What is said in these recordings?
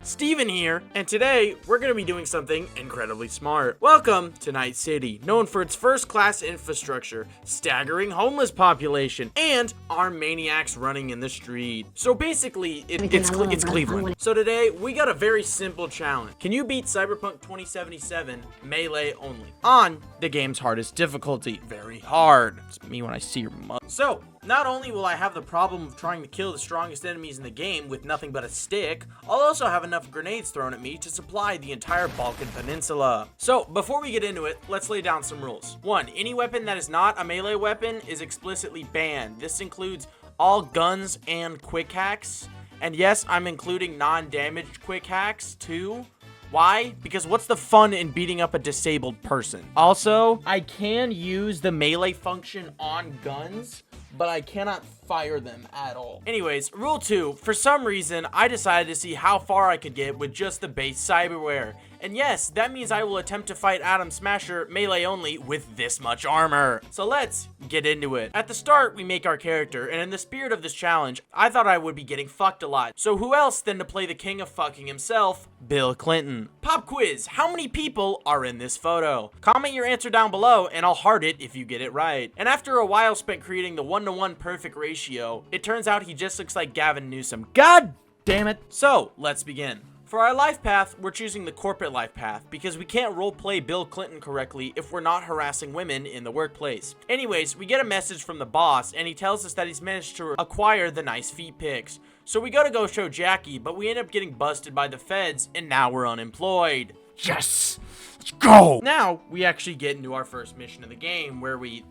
Steven here, and today we're going to be doing something incredibly smart. Welcome to Night City, known for its first-class infrastructure, staggering homeless population, and armed maniacs running in the street. So basically, it's Cleveland. So today, we got a very simple challenge. Can you beat Cyberpunk 2077 melee only? On the game's hardest difficulty. Very hard. It's me when I see your mother. So, not only will I have the problem of trying to kill the strongest enemies in the game with nothing but a stick, I'll also have enough grenades thrown at me to supply the entire Balkan Peninsula. So, before we get into it, let's lay down some rules. 1. Any weapon that is not a melee weapon is explicitly banned. This includes all guns and quick hacks. And yes, I'm including non-damaged quick hacks too. Why? Because what's the fun in beating up a disabled person? Also, I can use the melee function on guns, but I cannot fire them at all. Anyways, rule 2, for some reason, I decided to see how far I could get with just the base cyberware. And yes, that means I will attempt to fight Atom Smasher melee only with this much armor. So let's get into it. At the start, we make our character, and in the spirit of this challenge, I thought I would be getting fucked a lot. So who else than to play the king of fucking himself, Bill Clinton. Pop quiz, how many people are in this photo? Comment your answer down below, and I'll heart it if you get it right. And after a while spent creating the 1-to-1 perfect ratio, it turns out he just looks like Gavin Newsom. God damn it. So, let's begin. For our life path, we're choosing the corporate life path because we can't roleplay Bill Clinton correctly if we're not harassing women in the workplace. Anyways, we get a message from the boss and he tells us that he's managed to acquire the nice feet pics. So we go show Jackie, but we end up getting busted by the feds and now we're unemployed. Yes! Let's go! Now, we actually get into our first mission of the game where we...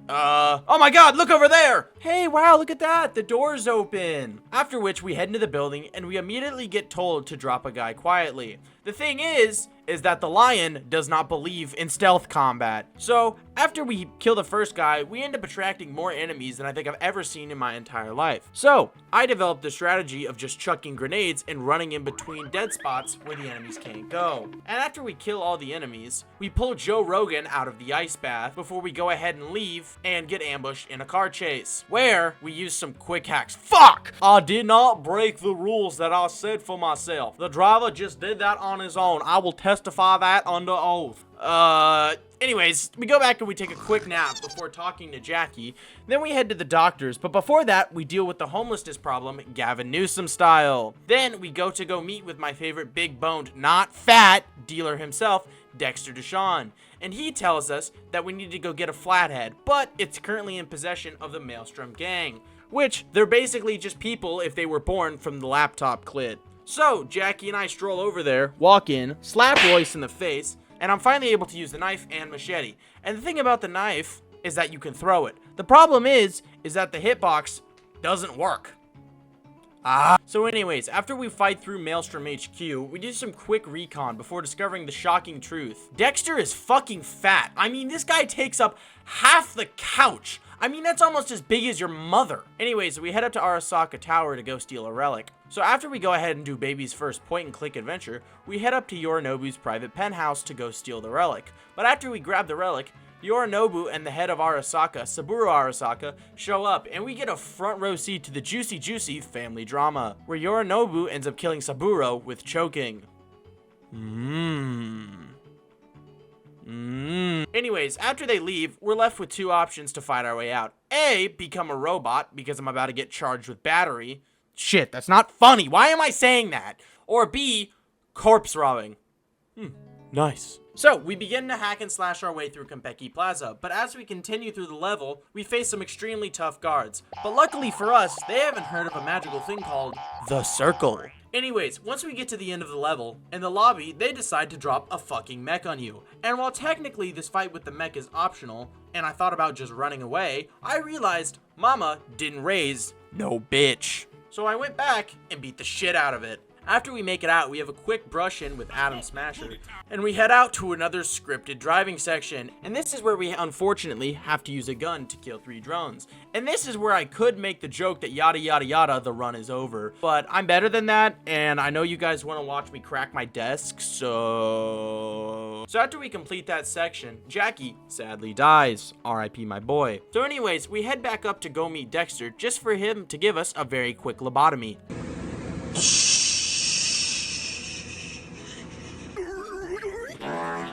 oh my god, look over there! Hey, wow, look at that, the door's open. After which we head into the building and we immediately get told to drop a guy quietly. The thing is that the lion does not believe in stealth combat. So, after we kill the first guy, we end up attracting more enemies than I think I've ever seen in my entire life. So, I developed the strategy of just chucking grenades and running in between dead spots where the enemies can't go. And after we kill all the enemies, we pull Joe Rogan out of the ice bath before we go ahead and leave and get ambushed in a car chase, where we use some quick hacks. Fuck! I did not break the rules that I set for myself. The driver just did that on his own. I will testify that under oath. Anyways, we go back and we take a quick nap before talking to Jackie. Then we head to the doctor's, but before that, we deal with the homelessness problem, Gavin Newsom style. Then we go meet with my favorite big-boned, not fat, dealer himself, Dexter Deshawn. And he tells us that we need to go get a flathead, but it's currently in possession of the Maelstrom gang, which they're basically just people if they were born from the laptop clit. So, Jackie and I stroll over there, walk in, slap Royce in the face, and I'm finally able to use the knife and machete. And the thing about the knife is that you can throw it. The problem is that the hitbox doesn't work. So anyways, after we fight through Maelstrom HQ, we do some quick recon before discovering the shocking truth. Dexter is fucking fat. I mean, this guy takes up half the couch. I mean, that's almost as big as your mother. Anyways, we head up to Arasaka Tower to go steal a relic. So after we go ahead and do baby's first point-and-click adventure, we head up to Yorinobu's private penthouse to go steal the relic. But after we grab the relic, Yorinobu and the head of Arasaka, Saburo Arasaka, show up, and we get a front row seat to the juicy family drama, where Yorinobu ends up killing Saburo with choking. Anyways, after they leave, we're left with two options to fight our way out. A, become a robot, because I'm about to get charged with battery. Shit, that's not funny. Why am I saying that? Or B, corpse robbing. Nice. So, we begin to hack and slash our way through Konpeki Plaza, but as we continue through the level, we face some extremely tough guards. But luckily for us, they haven't heard of a magical thing called the Circle. Anyways, once we get to the end of the level, in the lobby, they decide to drop a fucking mech on you. And while technically this fight with the mech is optional, and I thought about just running away, I realized Mama didn't raise no bitch. So I went back and beat the shit out of it. After we make it out, we have a quick brush-in with Atom Smasher, and we head out to another scripted driving section. And this is where we unfortunately have to use a gun to kill 3 drones. And this is where I could make the joke that yada yada yada, the run is over. But I'm better than that, and I know you guys want to watch me crack my desk, so after we complete that section, Jackie sadly dies. RIP my boy. So anyways, we head back up to go meet Dexter, just for him to give us a very quick lobotomy.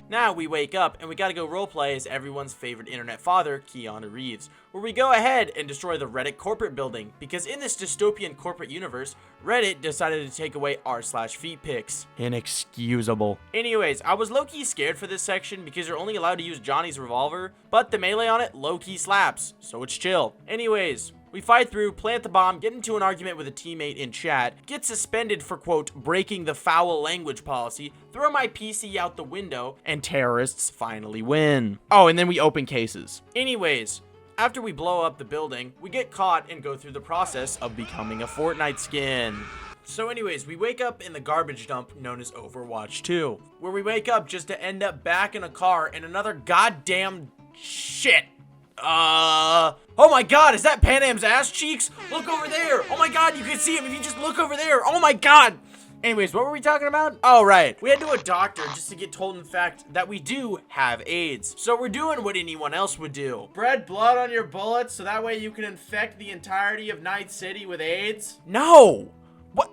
Now we wake up and we gotta go roleplay as everyone's favorite internet father, Keanu Reeves, where we go ahead and destroy the Reddit corporate building, because in this dystopian corporate universe, Reddit decided to take away r/feet pics. Inexcusable. Anyways, I was low-key scared for this section because you're only allowed to use Johnny's revolver, but the melee on it low-key slaps, so it's chill. Anyways, we fight through, plant the bomb, get into an argument with a teammate in chat, get suspended for, quote, breaking the foul language policy, throw my PC out the window, and terrorists finally win. Oh, and then we open cases. Anyways, after we blow up the building, we get caught and go through the process of becoming a Fortnite skin. So anyways, we wake up in the garbage dump known as Overwatch 2, where we wake up just to end up back in a car in another goddamn shit. Oh my god, is that Panam's ass cheeks? Look over there. Oh my god, you can see him if you just look over there. Oh my god. Anyways, what were we talking about? Oh, right. We had to a doctor just to get told, in fact, that we do have AIDS. So we're doing what anyone else would do. Spread blood on your bullets so that way you can infect the entirety of Night City with AIDS? No. What?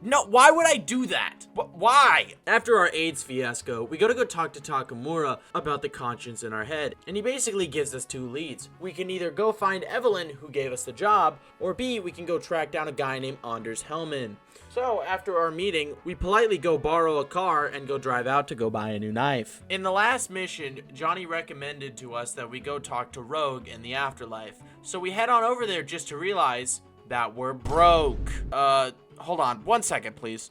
No, why would I do that? Why? After our AIDS fiasco, we go talk to Takamura about the conscience in our head, and he basically gives us two leads. We can either go find Evelyn, who gave us the job, or B, we can go track down a guy named Anders Hellman. So, after our meeting, we politely go borrow a car and go drive out to go buy a new knife. In the last mission, Johnny recommended to us that we go talk to Rogue in the afterlife. So we head on over there just to realize that we're broke. Hold on, 1 second, please.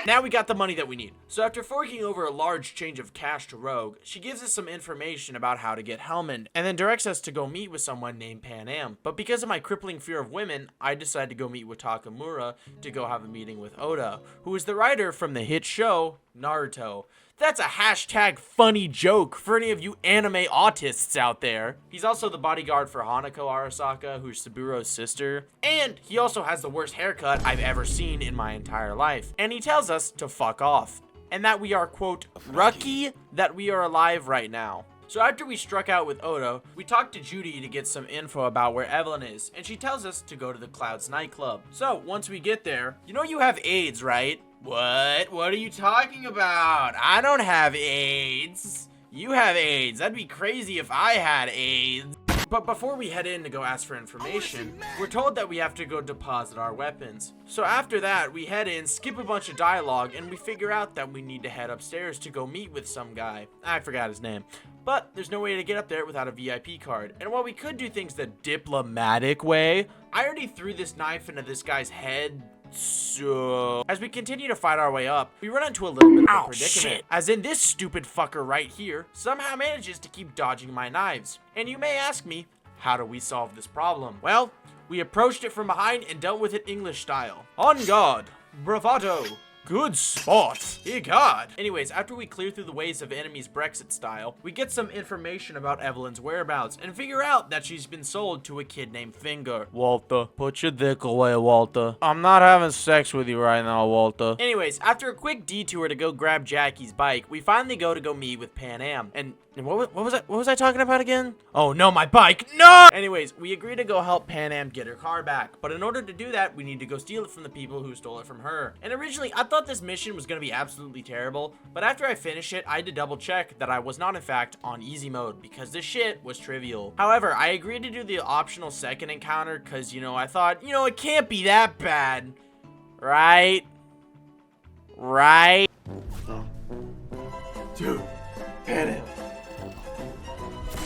Now we got the money that we need. So after forking over a large change of cash to Rogue, she gives us some information about how to get Hellman, and then directs us to go meet with someone named Panam. But because of my crippling fear of women, I decided to go meet with Takamura to go have a meeting with Oda, who is the writer from the hit show Naruto. That's a hashtag funny joke for any of you anime autists out there. He's also the bodyguard for Hanako Arasaka, who's Saburo's sister. And he also has the worst haircut I've ever seen in my entire life. And he tells us to fuck off. And that we are, quote, lucky that we are alive right now. So after we struck out with Oda, we talked to Judy to get some info about where Evelyn is. And she tells us to go to the Clouds nightclub. So once we get there, you know you have AIDS, right? What? What are you talking about? I don't have AIDS. You have AIDS. That'd be crazy if I had AIDS. But before we head in to go ask for information, we're told that we have to go deposit our weapons. So after that, we head in, skip a bunch of dialogue, and we figure out that we need to head upstairs to go meet with some guy. I forgot his name. But there's no way to get up there without a VIP card. And while we could do things the diplomatic way, I already threw this knife into this guy's head. So, as we continue to fight our way up, we run into a little bit of a predicament. As in this stupid fucker right here somehow manages to keep dodging my knives. And you may ask me, how do we solve this problem? Well, we approached it from behind and dealt with it English style. On guard, bravado, good spot, God. Anyways, after we clear through the waves of enemies Brexit style, we get some information about Evelyn's whereabouts and figure out that she's been sold to a kid named Finger. Walter, put your dick away, Walter. I'm not having sex with you right now, Walter. Anyways, after a quick detour to go grab Jackie's bike, we finally go meet with Panam. And what was I talking about again? Oh no, my bike, no! Anyways, we agree to go help Panam get her car back. But in order to do that, we need to go steal it from the people who stole it from her. And originally, I thought this mission was gonna be absolutely terrible, but after I finished it, I had to double check that I was not in fact on easy mode because this shit was trivial. However, I agreed to do the optional second encounter because, you know, I thought, you know, it can't be that bad. Right? Right? Dude, Panam.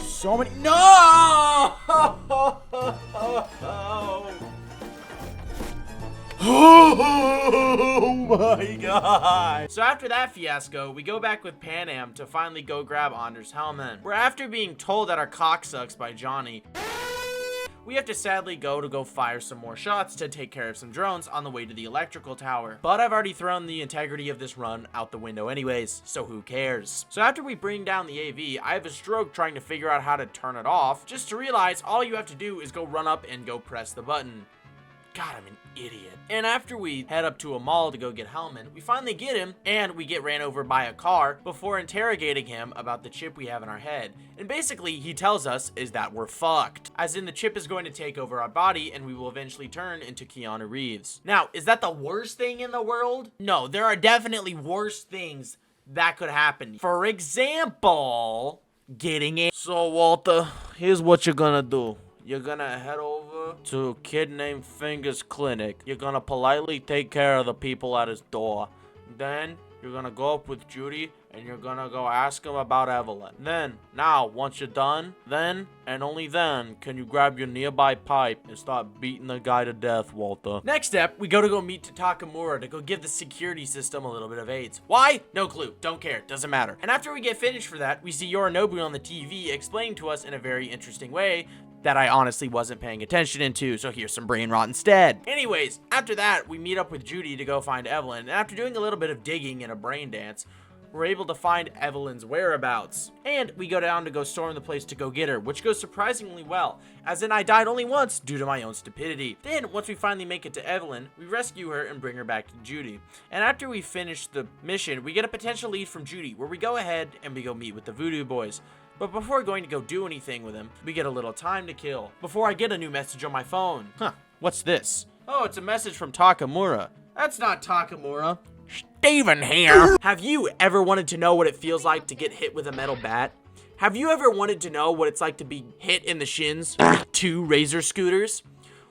So many. No! Oh my god. So after that fiasco, we go back with Panam to finally go grab Anders Hellman. Where after being told that our cock sucks by Johnny, we have to sadly go fire some more shots to take care of some drones on the way to the electrical tower. But I've already thrown the integrity of this run out the window anyways, so who cares? So after we bring down the AV, I have a stroke trying to figure out how to turn it off, just to realize all you have to do is go run up and go press the button. God, I'm an idiot. And after we head up to a mall to go get Hellman, we finally get him, and we get ran over by a car before interrogating him about the chip we have in our head. And basically, he tells us is that we're fucked. As in, the chip is going to take over our body, and we will eventually turn into Keanu Reeves. Now, is that the worst thing in the world? No, there are definitely worse things that could happen. For example, getting in. So, Walter, here's what you're gonna do. You're gonna head over to a kid named Finger's clinic. You're gonna politely take care of the people at his door. Then, you're gonna go up with Judy, and you're gonna go ask him about Evelyn. Then, now, once you're done, then, and only then, can you grab your nearby pipe and start beating the guy to death, Walter. Next step, we go meet Takamura to go give the security system a little bit of AIDS. Why? No clue. Don't care. Doesn't matter. And after we get finished for that, we see Yorinobu on the TV explaining to us in a very interesting way that I honestly wasn't paying attention into, so here's some brain rot instead. Anyways, after that, we meet up with Judy to go find Evelyn, and after doing a little bit of digging and a brain dance, we're able to find Evelyn's whereabouts. And we go down to go storm the place to go get her, which goes surprisingly well, as in I died only once due to my own stupidity. Then, once we finally make it to Evelyn, we rescue her and bring her back to Judy. And after we finish the mission, we get a potential lead from Judy, where we go ahead and we go meet with the Voodoo Boys. But before going to go do anything with him, we get a little time to kill. Before I get a new message on my phone. What's this? Oh, it's a message from Takamura. That's not Takamura. Steven here. Have you ever wanted to know what it feels like to get hit with a metal bat? Have you ever wanted to know what it's like to be hit in the shins with 2 razor scooters?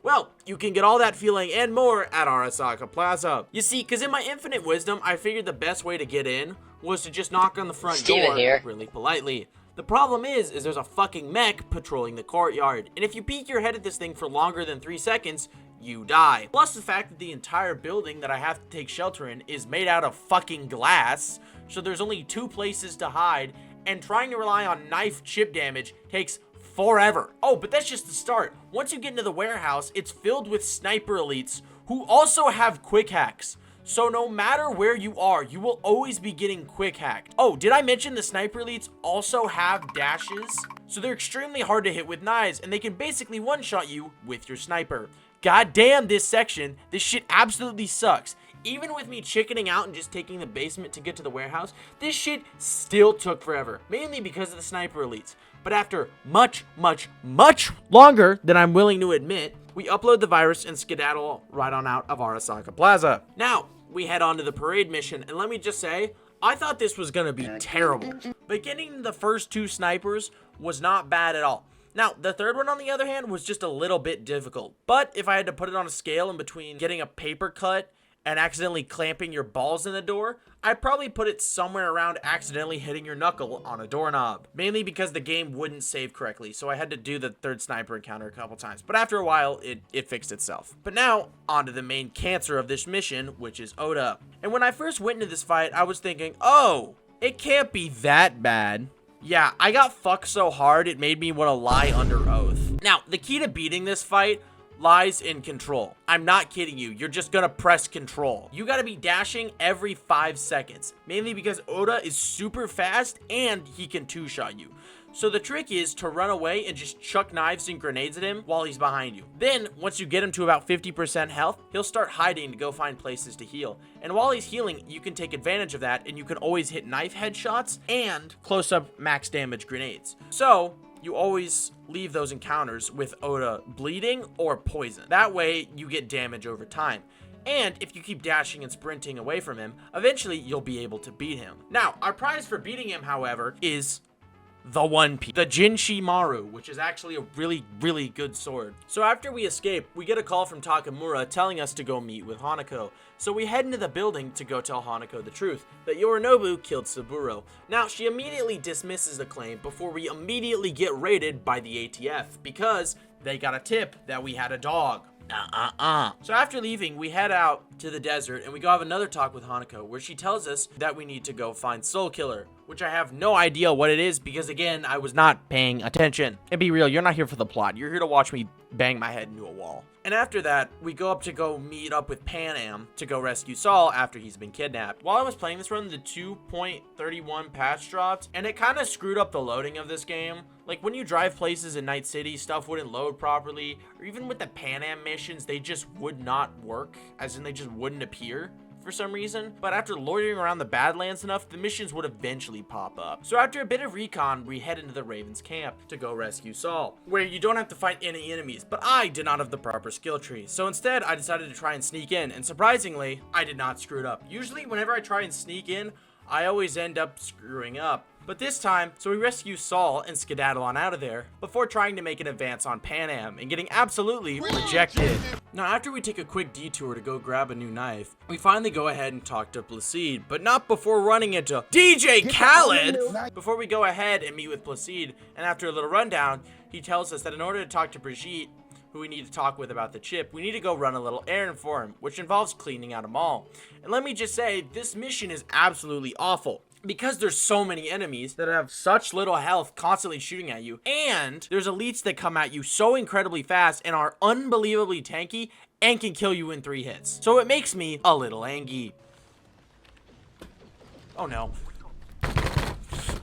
Well, you can get all that feeling and more at Arasaka Plaza. You see, because in my infinite wisdom, I figured the best way to get in was to just knock on the front door really politely. The problem is there's a fucking mech patrolling the courtyard, and if you peek your head at this thing for longer than 3 seconds, you die. Plus the fact that the entire building that I have to take shelter in is made out of fucking glass, so there's only 2 places to hide, and trying to rely on knife chip damage takes forever. Oh, but that's just the start. Once you get into the warehouse, it's filled with sniper elites who also have quick hacks. So no matter where you are, you will always be getting quick hacked. Oh, did I mention the sniper elites also have dashes? So they're extremely hard to hit with knives, and they can basically one-shot you with your sniper. God damn this section, this shit absolutely sucks. Even with me chickening out and just taking the basement to get to the warehouse, this shit still took forever, mainly because of the sniper elites. But after much longer than I'm willing to admit, we upload the virus and skedaddle right on out of Arasaka Plaza. Now, we head on to the parade mission, and let me just say, I thought this was gonna be terrible. But getting the first 2 snipers was not bad at all. Now, the third one, on the other hand, was just a little bit difficult. But if I had to put it on a scale in between getting a paper cut and accidentally clamping your balls in the door, I'd probably put it somewhere around accidentally hitting your knuckle on a doorknob. Mainly because the game wouldn't save correctly, so I had to do the 3rd sniper encounter a couple times. But after a while, it fixed itself. But now, on to the main cancer of this mission, which is Oda. And when I first went into this fight, I was thinking, oh, it can't be that bad. Yeah, I got fucked so hard, it made me want to lie under oath. Now, the key to beating this fight lies in control. I'm not kidding you. You're just gonna press control. You gotta be dashing every 5 seconds, mainly because Oda is super fast and he can 2-shot you. So the trick is to run away and just chuck knives and grenades at him while he's behind you. Then, once you get him to about 50% health, he'll start hiding to go find places to heal. And while he's healing, you can take advantage of that, and you can always hit knife headshots and close-up max damage grenades. So you always leave those encounters with Oda bleeding or poison. That way, you get damage over time. And if you keep dashing and sprinting away from him, eventually you'll be able to beat him. Now, our prize for beating him, however, is the One Piece, the Jinshimaru, which is actually a really good sword. So after we escape, we get a call from Takamura telling us to go meet with Hanako. So we head into the building to go tell Hanako the truth, that Yorinobu killed Saburo. Now, she immediately dismisses the claim before we immediately get raided by the ATF, because they got a tip that we had a dog. So after leaving, we head out to the desert and we go have another talk with Hanako, where she tells us that we need to go find Soul Killer, which I have no idea what it is because, again, I was not paying attention. And be real, you're not here for the plot. You're here to watch me bang my head into a wall. And after that, we go up to go meet up with Panam to go rescue Saul after he's been kidnapped. While I was playing this run, the 2.31 patch dropped, and it kind of screwed up the loading of this game. Like, when you drive places in Night City, stuff wouldn't load properly, or even with the Panam missions, they just would not work, as in they just wouldn't appear for some reason. But after loitering around the Badlands enough, the missions would eventually pop up. So after a bit of recon, we head into the Ravens camp to go rescue Saul, where you don't have to fight any enemies, but I did not have the proper skill tree. So instead, I decided to try and sneak in, and surprisingly, I did not screw it up. Usually, whenever I try and sneak in, I always end up screwing up. But this time, so we rescue Saul and skedaddle on out of there before trying to make an advance on Panam and getting absolutely rejected. Now, after we take a quick detour to go grab a new knife, we finally go ahead and talk to Placide, but not before running into DJ Khaled. Before we go ahead and meet with Placide, and after a little rundown, he tells us that in order to talk to Brigitte, who we need to talk with about the chip, we need to go run a little errand for him, which involves cleaning out a mall. And let me just say, this mission is absolutely awful, because there's so many enemies that have such little health constantly shooting at you, and there's elites that come at you so incredibly fast and are unbelievably tanky and can kill you in 3 hits. So it makes me a little angry. Oh no.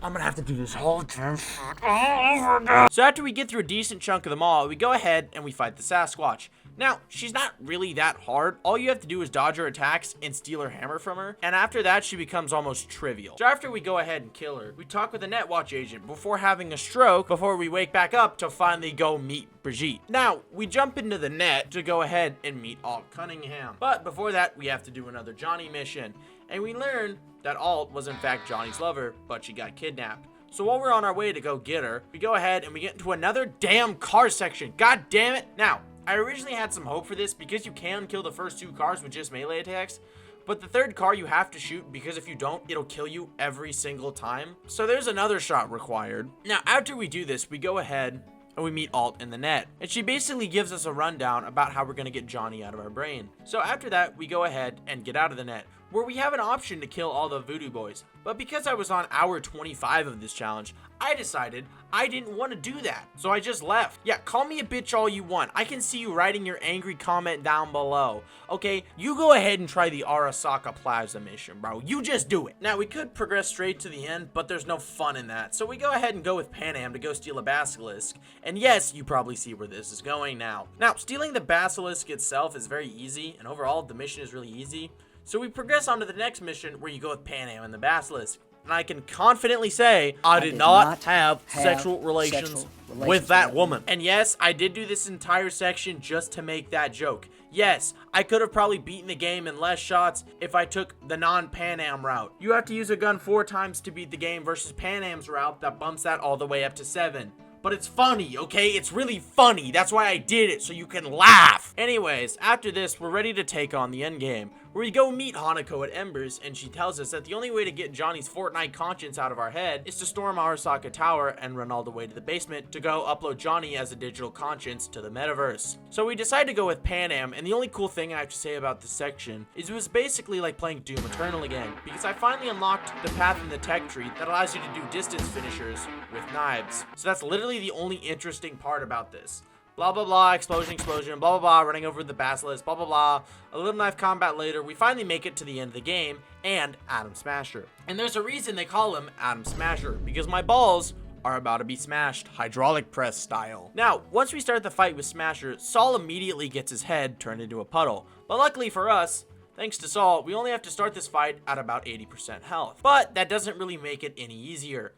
I'm gonna have to do this whole damn shit all over again. So after we get through a decent chunk of the mall, we go ahead and we fight the Sasquatch. Now, she's not really that hard. All you have to do is dodge her attacks and steal her hammer from her. And after that, she becomes almost trivial. So after we go ahead and kill her, we talk with the Netwatch agent before having a stroke before we wake back up to finally go meet Brigitte. Now, we jump into the net to go ahead and meet Alt Cunningham. But before that, we have to do another Johnny mission. And we learn that Alt was in fact Johnny's lover, but she got kidnapped. So while we're on our way to go get her, we go ahead and we get into another damn car section. God damn it. Now, I originally had some hope for this because you can kill the first 2 cars with just melee attacks, but the 3rd car you have to shoot because if you don't, it'll kill you every single time. So there's another shot required. Now, after we do this, we go ahead and we meet Alt in the net, and she basically gives us a rundown about how we're gonna get Johnny out of our brain. So after that, we go ahead and get out of the net, where we have an option to kill all the voodoo boys. But because I was on hour 25 of this challenge, I decided I didn't want to do that. So I just left. Yeah, call me a bitch all you want. I can see you writing your angry comment down below. Okay, you go ahead and try the Arasaka Plaza mission, bro. You just do it. Now, we could progress straight to the end, but there's no fun in that. So we go ahead and go with Panam to go steal a basilisk. And yes, you probably see where this is going now. Now, stealing the basilisk itself is very easy, and overall, the mission is really easy. So we progress on to the next mission where you go with Panam and the basilisk. And I can confidently say I did not have sexual relations with that woman. And yes, I did do this entire section just to make that joke. Yes, I could have probably beaten the game in less shots if I took the non-Panam route. You have to use a gun 4 times to beat the game versus Panam's route that bumps that all the way up to 7. But it's funny, okay? It's really funny. That's why I did it, so you can laugh. Anyways, after this, we're ready to take on the endgame, where we go meet Hanako at Embers, and she tells us that the only way to get Johnny's Fortnite conscience out of our head is to storm Arasaka Tower and run all the way to the basement to go upload Johnny as a digital conscience to the metaverse. So we decide to go with Panam, and the only cool thing I have to say about this section is it was basically like playing Doom Eternal again, because I finally unlocked the path in the tech tree that allows you to do distance finishers with knives. So that's literally the only interesting part about this. Blah, blah, blah, explosion, explosion, blah, blah, blah, running over the basilisk, blah, blah, blah. A little knife combat later, we finally make it to the end of the game, and Atom Smasher. And there's a reason they call him Atom Smasher, because my balls are about to be smashed, hydraulic press style. Now, once we start the fight with Smasher, Saul immediately gets his head turned into a puddle. But luckily for us, thanks to Saul, we only have to start this fight at about 80% health. But that doesn't really make it any easier.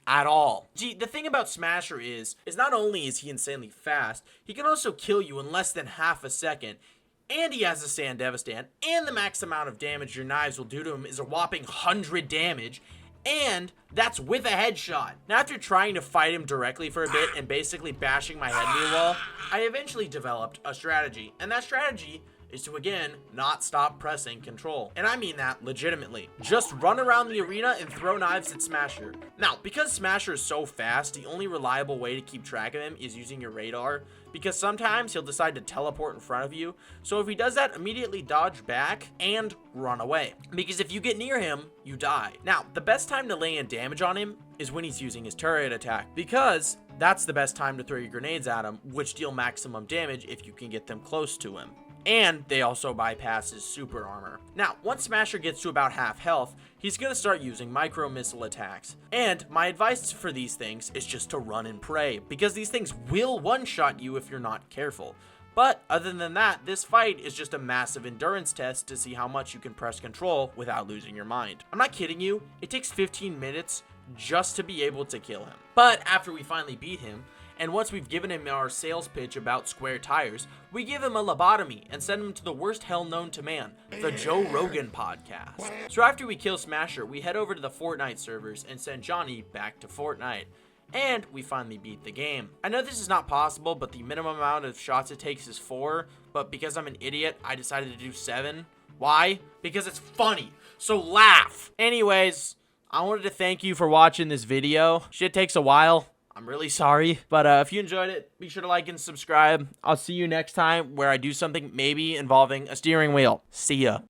At all. Gee, the thing about Smasher is not only is he insanely fast, he can also kill you in less than half a second. And he has a Sand Devastant, and the max amount of damage your knives will do to him is a whopping 100 damage, and that's with a headshot. Now, after trying to fight him directly for a bit and basically bashing my head into the wall, I eventually developed a strategy, and that strategy is to again not stop pressing control. And I mean that legitimately. Just run around the arena and throw knives at Smasher. Now, because Smasher is so fast, the only reliable way to keep track of him is using your radar, because sometimes he'll decide to teleport in front of you. So if he does that, immediately dodge back and run away, because if you get near him, you die. Now, the best time to lay in damage on him is when he's using his turret attack, because that's the best time to throw your grenades at him, which deal maximum damage if you can get them close to him. And they also bypass his super armor. Now, once Smasher gets to about half health, he's gonna start using micro missile attacks. And my advice for these things is just to run and pray, because these things will one-shot you if you're not careful. But other than that, this fight is just a massive endurance test to see how much you can press control without losing your mind. I'm not kidding you, it takes 15 minutes just to be able to kill him. But after we finally beat him, and once we've given him our sales pitch about square tires, we give him a lobotomy and send him to the worst hell known to man, the Joe Rogan podcast. So after we kill Smasher, we head over to the Fortnite servers and send Johnny back to Fortnite. And we finally beat the game. I know this is not possible, but the minimum amount of shots it takes is 4, but because I'm an idiot, I decided to do 7. Why? Because it's funny, so laugh! Anyways, I wanted to thank you for watching this video. Shit takes a while. I'm really sorry, but if you enjoyed it, be sure to like and subscribe. I'll see you next time where I do something maybe involving a steering wheel. See ya.